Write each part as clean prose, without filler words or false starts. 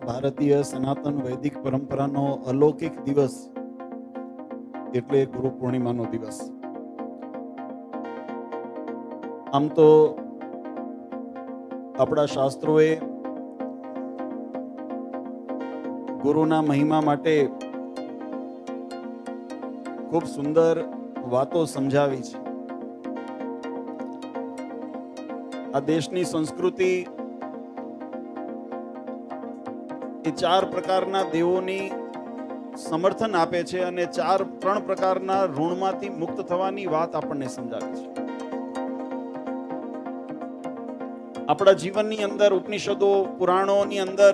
ભારતીય સનાતન વૈદિક પરંપરાનો અલૌકિક દિવસ એટલે ગુરુ પૂર્ણિમાનો દિવસ. આમ તો આપણા શાસ્ત્રોએ ગુરુના મહિમા માટે ખૂબ સુંદર વાતો સમજાવી છે. આ દેશની સંસ્કૃતિ એ ચાર પ્રકારના દેવોની સમર્થન આપે છે અને ત્રણ પ્રકારના ઋણમાંથી મુક્ત થવાની વાત આપણને સમજાવે છે. આપણા જીવનની અંદર ઉપનિષદો પુરાણોની અંદર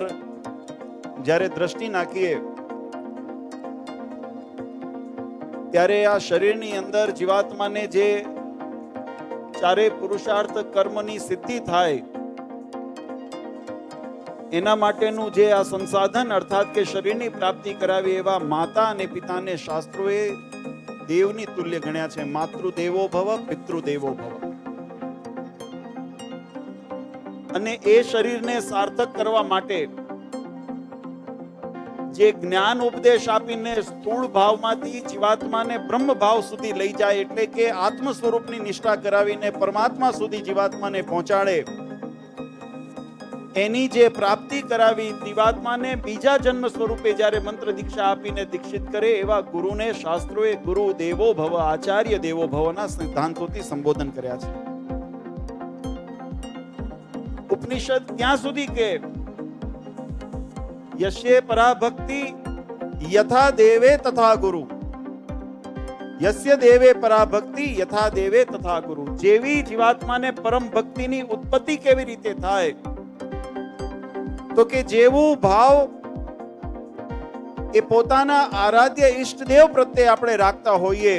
જ્યારે દ્રષ્ટિ નાખીએ ત્યારે આ શરીરની અંદર જીવાત્માને જે ચારે પુરુષાર્થ કર્મની સિદ્ધિ થાય એના માટેનું જે આ સંસાધન અર્થાત કે શરીરની પ્રાપ્તિ કરાવી એવા માતા અને પિતાને શાસ્ત્રોએ દેવની તુલ્ય ગણ્યા છે. માતૃદેવો ભવ પિતૃદેવો ભવ. અને એ શરીરને સાર્થક કરવા માટે જે જ્ઞાન ઉપદેશ આપીને સ્થૂળ ભાવમાંથી જીવાત્માને બ્રહ્મ ભાવ સુધી લઈ જાય એટલે કે આત્મ સ્વરૂપની નિષ્ઠા કરાવીને પરમાત્મા સુધી જીવાત્માને પહોંચાડે એની જે પ્રાપ્તિ કરાવી જીવાત્માને બીજા જન્મ સ્વરૂપે જ્યારે મંત્ર દીક્ષા આપીને દીક્ષિત કરે એવા ગુરુને શાસ્ત્રોએ ગુરુ દેવો ભવ આચાર્ય દેવો ભવના સિદ્ધાંતોથી સંબોધન કર્યા છે. ઉપનિષદ ત્યાં સુધી કે યસ્ય પરાભક્તિ યથા દેવે તથા ગુરુ. યસ્ય દેવે પરાભક્તિ યથા દેવે તથા ગુરુ. જેવી જીવાત્માને પરમ ભક્તિની ઉત્પત્તિ કેવી રીતે થાય તો કે જેવું ભાવ એ પોતાના આરાધ્ય ઈષ્ટદેવ પ્રત્યે આપણે રાખતા હોઈએ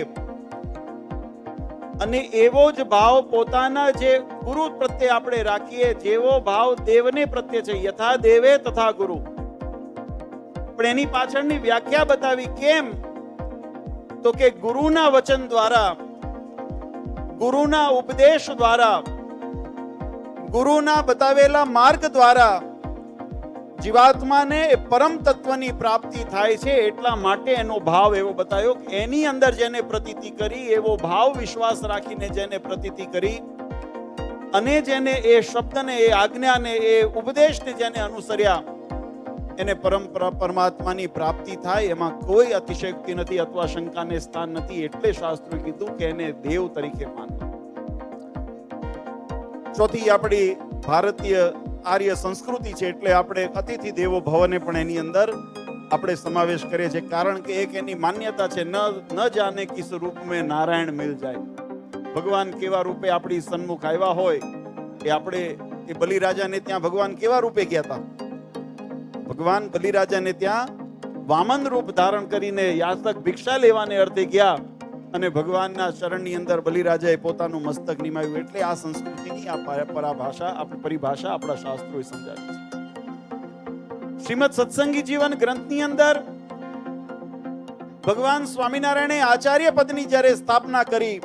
અને એવો જ ભાવ પોતાના જે ગુરુ પ્રત્યે આપણે રાખીએ જેવો ભાવ દેવને પ્રત્યે છે. યથા દેવે તથા ગુરુ. પણ એની પાછળની વ્યાખ્યા બતાવી. કેમ તો કે ગુરુના વચન દ્વારા, ગુરુના ઉપદેશ દ્વારા, ગુરુના બતાવેલા માર્ગ દ્વારા જીવાત્માને પરમ તત્વની પ્રાપ્તિ થાય છે. એટલા માટે એનો ભાવ એવો બતાવ્યો કે એની અંદર જેને પ્રતીતિ કરી એવો ભાવ વિશ્વાસ રાખીને જેને પ્રતીતિ કરી અને જેને એ શબ્દને એ આજ્ઞાને એ ઉપદેશને જેને અનુસર્યા એને પરમાત્માની પ્રાપ્તિ થાય. એમાં કોઈ અતિશયોક્તિ નથી અથવા શંકાને સ્થાન નથી. એટલે શાસ્ત્રોએ કીધું કે એને દેવ તરીકે માનવું. ચોથી આપણી ભારતીય આર્ય સંસ્કૃતિ છે એટલે આપણે અતિથિ દેવો ભવને પણ એની અંદર આપણે સમાવેશ કરીએ છીએ. કારણ કે એક એની માન્યતા છે ન જાને કિસ રૂપ મેં નારાયણ મિલ જાય. ભગવાન કેવા રૂપે આપણી સન્મુખ આવ્યા હોય એ આપણે એ બલિરાજાને ત્યાં ભગવાન કેવા રૂપે ગયા હતા. ભગવાન બલિરાજાને ત્યાં વામન રૂપ ધારણ કરીને યાચક ભિક્ષા લેવાને અર્થે ગયા અને ભગવાનના શરણની અંદર બલિરાજાએ પોતાનું મસ્તક નિમાવ્યું. એટલે આ સંસ્કૃતિની આ પરિભાષા આપણા શાસ્ત્રોએ સમજાવી છે. શ્રીમદ સત્સંગી જીવન ગ્રંથની અંદર ભગવાન સ્વામિનારાયણે આચાર્ય પદની જ્યારે સ્થાપના કરી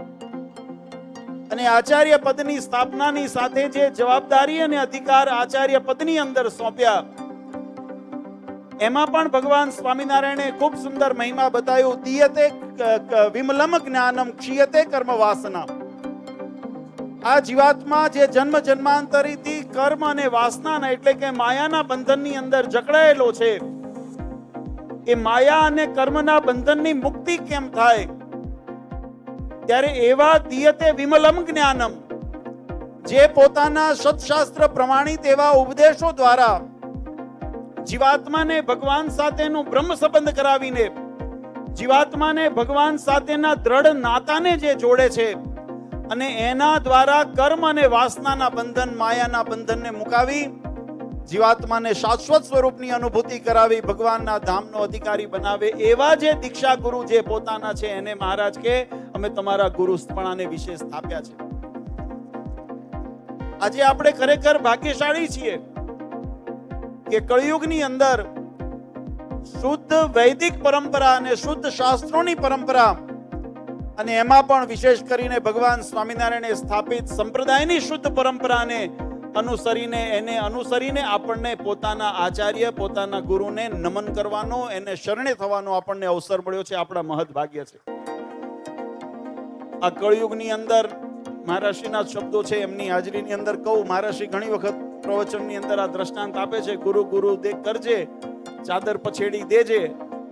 અને આચાર્ય પદની સ્થાપનાની સાથે જે જવાબદારી અને અધિકાર આચાર્ય પદની અંદર સોંપ્યા એમાં પણ ભગવાન સ્વામિનારાયણે ખૂબ સુંદર મહિમા બતાવ્યો. દીયતે વિમલમ જ્ઞાનમ ક્ષીયતે કર્મ વાસના. આ જીવાત્મા જે જન્મ જન્માંતરીથી કર્મ અને વાસનાના એટલે કે માયાના બંધનની અંદર જકડાયેલો છે એ માયા અને કર્મના બંધનની મુક્તિ કેમ થાય ત્યારે એવા દીયતે વિમલમ જ્ઞાનમ જે પોતાના સત્શાસ્ત્ર પ્રમાણિત એવા ઉપદેશો દ્વારા જીવાત્માને ભગવાન સાથેનું બ્રહ્મ સંબંધ કરાવીને જીવાત્માને ભગવાન સાથેના દ્રઢ નાતાને જે જોડે છે અને એના દ્વારા કર્મ અને વાસનાના બંધન માયાના બંધનને મુકાવી જીવાત્માને શાશ્વત સ્વરૂપની અનુભૂતિ કરાવી ભગવાનના ધામનો અધિકારી બનાવે એવા જે દીક્ષા ગુરુ જે પોતાના છે એને મહારાજ કે અમે તમારા ગુરુપણાને વિશે સ્થાપ્યા છે. આજે આપણે ખરેખર ભાગ્યશાળી છીએ કે કળિયુગની અંદર શુદ્ધ વૈદિક પરંપરા અને શુદ્ધ શાસ્ત્રોની પરંપરા અને એમાં પણ વિશેષ કરીને ભગવાન સ્વામિનારાયણે સ્થાપિત સંપ્રદાયની શુદ્ધ પરંપરાને એને અનુસરીને આપણને પોતાના આચાર્ય, પોતાના ગુરુને નમન કરવાનો, એને શરણે થવાનો આપણને અવસર મળ્યો છે. આપણા મહદ ભાગ્ય છે. આ કળયુગની અંદર મહારાષ્ટ્રીના શબ્દો છે, એમની હાજરીની અંદર કહું, મહારાષ્ટ્રી ઘણી વખત પ્રવચનની અંદર આ દ્રષ્ટાંત આપે છે, ગુરુ ગુરુ દે કરજે, ચાદર પછેડી દેજે,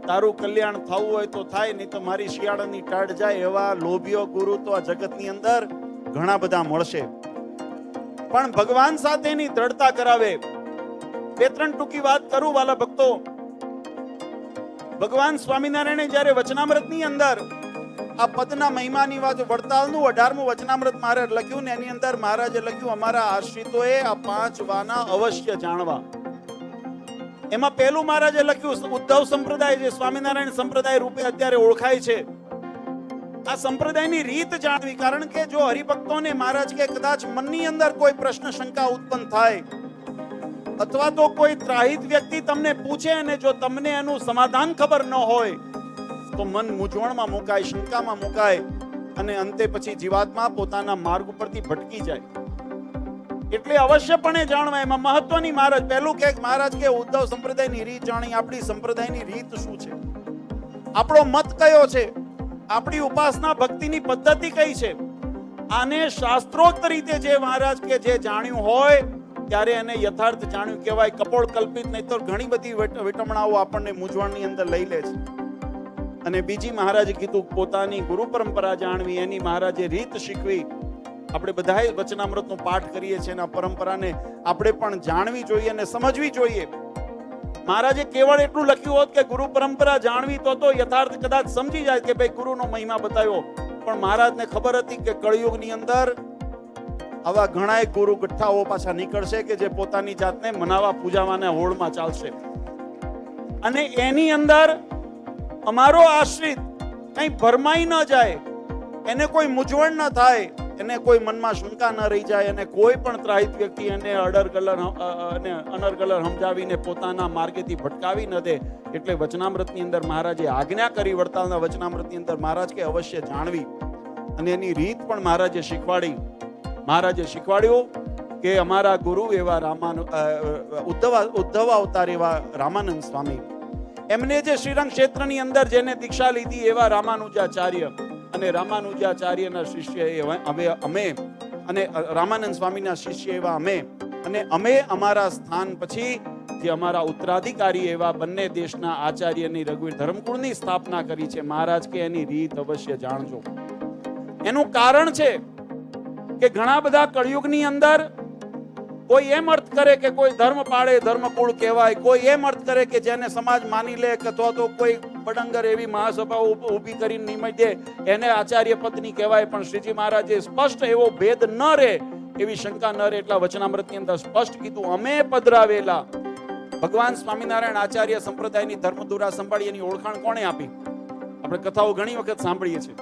તારું કલ્યાણ થવું હોય તો થાય, નહીં તો મારી શિયાળાની ટાઢ જાય. એવા લોભીઓ ગુરુ તો આ જગતની અંદર ઘણા બધા મળશે. પણ ભગવાન સાથેની દ્રઢતા કરાવે. બે ત્રણ ટૂંકી વાત કરું વાલા ભક્તો. ભગવાન સ્વામિનારાયણે જ્યારે વચનામૃતની અંદર આ પદના મહિમાની વાત, વડતાલનું 18મું વચનામૃત મહારાજ લખ્યું ને એની અંદર મહારાજે લખ્યું, અમારા આશ્રિતોએ આ 5 વાના અવશ્ય જાણવા. એમાં પહેલું મહારાજે લખ્યું, ઉદ્ધવ સંપ્રદાય જે સ્વામિનારાયણ સંપ્રદાય રૂપે અત્યારે ઓળખાય છે, આ સંપ્રદાયની રીત જાણવી. કારણ કે જો હરિભક્તોને મહારાજ કે કદાચ મનની અંદર કોઈ પ્રશ્ન શંકા ઉત્પન્ન થાય, અથવા તો કોઈ ત્રાહિત વ્યક્તિ તમને પૂછે અને જો તમને એનું સમાધાન ખબર ન હોય તો મન મૂંઝવણમાં મુકાય, શંકામાં મુકાય અને અંતે પછી જીવાત્મા પોતાના માર્ગ ઉપરથી ભટકી જાય. એટલે અવશ્યપણે જાણવા. એમાં મહત્વની મહારાજ પહેલું કે મહારાજ કે ઉદ્ધવ સંપ્રદાયની રીત જાણી. આપણી સંપ્રદાયની રીત શું છે, આપણો મત કયો છે, આપણી ઉપાસના ભક્તિની પદ્ધતિ કઈ છે, આને શાસ્ત્રોક્ત રીતે જે મહારાજ કે જે જાણ્યું હોય ત્યારે એને યથાર્થ જાણ્યું કહેવાય. કપોળ કલ્પિત નહીં તો ઘણી બધી વિટમણાઓ આપણને મૂંઝવણની અંદર લઈ લે છે. અને બીજી મહારાજે કીધું પોતાની ગુરુ પરંપરા જાણવી, એની મહારાજે રીત શીખવી. આપણે બધાએ વચનામૃતનો પાઠ કરીએ છીએ, એના પરંપરાને આપણે પણ જાણવી જોઈએ અને સમજવી જોઈએ. મહારાજે કેવળ એટલું લખ્યું હોત કે ગુરુ પરંપરા જાણવી તો યથાર્થ કદાચ સમજી જાય કે ભાઈ ગુરુનો મહિમા બતાવ્યો. પણ મહારાજને ખબર હતી કે કળિયુગની અંદર આવા ઘણાય ગુરુ ગઠ્ઠાઓ પાછા નીકળશે કે જે પોતાની જાતને મનાવા પૂજાવાના હોળમાં ચાલશે. અને એની અંદર અમારો આશ્રિત કઈ ભરમાઈ ન જાય, એને કોઈ મૂંઝવણ ન થાય, એને કોઈ મનમાં શંકા ન રહી જાય, અને કોઈ પણ ત્રાહિત વ્યક્તિ એને અનર્ગલર સમજાવીને પોતાના માર્ગેથી ભટકાવી ન દે. એટલે વચનામૃતની અંદર મહારાજે આજ્ઞા કરી, વડતાલના વચનામૃતની અંદર મહારાજ કે અવશ્ય જાણવી. અને એની રીત પણ મહારાજે શીખવાડી. મહારાજે શીખવાડ્યું કે અમારા ગુરુ એવા ઉદ્ધવ અવતાર એવા રામાનંદ સ્વામી, એમને જે શ્રીરંગ ક્ષેત્રની અંદર જેને દીક્ષા લીધી એવા રામાનુજાચાર્ય, અને રામાનુજાચાર્યના શિષ્ય અમે, અને રામાનંદ સ્વામીના શિષ્ય એવા અમે, અને અમે અમારા સ્થાન પછી જે અમારા ઉત્તરાધિકારી એવા બંને દેશના આચાર્યની રઘુવીર ધર્મકુળની સ્થાપના કરી છે. મહારાજ કે એની રીત અવશ્ય જાણજો. એનું કારણ છે કે ઘણા બધા કળિયુગની અંદર કોઈ એમ અર્થ કરે કે કોઈ ધર્મ પાળે ધર્મકુળ કહેવાય, કોઈ એમ અર્થ કરે કે જેને સમાજ માની લે, અથવા તો કોઈ બડંગર એવી મહાસભા ઊભી કરીને નિમય દે એને આચાર્ય પત્ની કહેવાય. પણ શ્રીજી મહારાજે સ્પષ્ટ એવો ભેદ ન રહે, એવી શંકા ન રહે એટલા વચનામૃતની અંદર સ્પષ્ટ કીધું. અમે પધરાવેલા ભગવાન સ્વામિનારાયણ આચાર્ય સંપ્રદાયની ધર્મધુરા સંભાળી એની ઓળખાણ કોણે આપી? આપણે કથાઓ ઘણી વખત સાંભળીએ છીએ.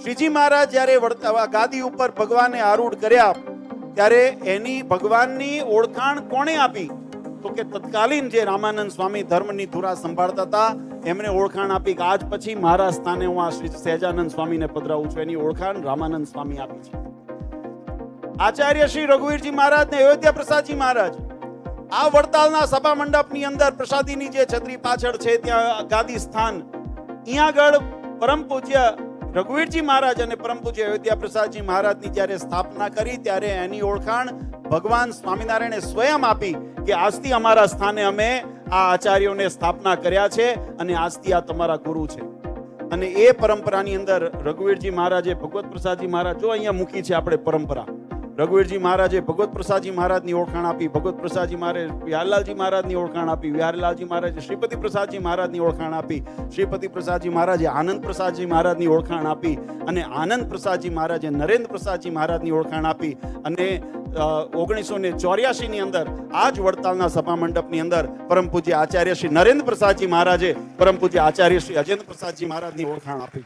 શ્રીજી મહારાજ જયારે ગાદી ઉપર ભગવાને આરૂઢ કર્યા ત્યારે એની ભગવાનની ઓળખાણ કોણે આપી? તો કે તત્કાલીન જે રામાનંદ સ્વામી ધર્મની ધુરા સંભાળતા હતા એમને ઓળખાણ આપી કે આજ પછી મારા સ્થાને હું આ શ્રી સહેજાનંદ સ્વામીને પધરાવું છું. એની ઓળખાણ રામાનંદ સ્વામી આપી છે. આચાર્ય શ્રી રઘુવીરજી મહારાજ ને અયોધ્યા પ્રસાદજી મહારાજ આ વડતાલના સભા મંડપની અંદર પ્રસાદીની જે છત્રી પાછળ છે ત્યાં ગાદી સ્થાન, અહીંયા આગળ પરમ પૂજ્ય રઘુવીરજી મહારાજ અને પરમ પૂજ્ય અયોધ્યા પ્રસાદજી મહારાજની જ્યારે સ્થાપના કરી ત્યારે એની ઓળખાણ ભગવાન સ્વામિનારાયણે સ્વયં આપી કે આજથી અમારા સ્થાને અમે આ આચાર્યોને સ્થાપના કર્યા છે અને આજથી આ તમારા ગુરુ છે. અને એ પરંપરાની અંદર રઘુવીરજી મહારાજે ભગવત પ્રસાદજી મહારાજ જો અહીંયા મૂકી છે આપણે પરંપરા. રઘુવીરજી મહારાજે ભગવત પ્રસાદજી મહારાજની ઓળખાણ આપી, ભગવત પ્રસાદજી મહારાજ વિહારલાલજી મહારાજની ઓળખાણ આપી, વિહારલાલજી મહારાજે શ્રીપતિ પ્રસાદજી મહારાજની ઓળખાણ આપી, શ્રીપતિ પ્રસાદજી મહારાજે આનંદ પ્રસાદજી મહારાજની ઓળખાણ આપી, અને આનંદ પ્રસાદજી મહારાજે નરેન્દ્ર પ્રસાદજી મહારાજની ઓળખાણ આપી. અને 1984 ની અંદર આ જ વડતાલના સભા મંડપની અંદર પરમ પૂજ્ય આચાર્ય શ્રી નરેન્દ્ર પ્રસાદજી મહારાજે પરમ પૂજ્ય આચાર્ય શ્રી અજેન્દ્ર પ્રસાદજી મહારાજની ઓળખાણ આપી.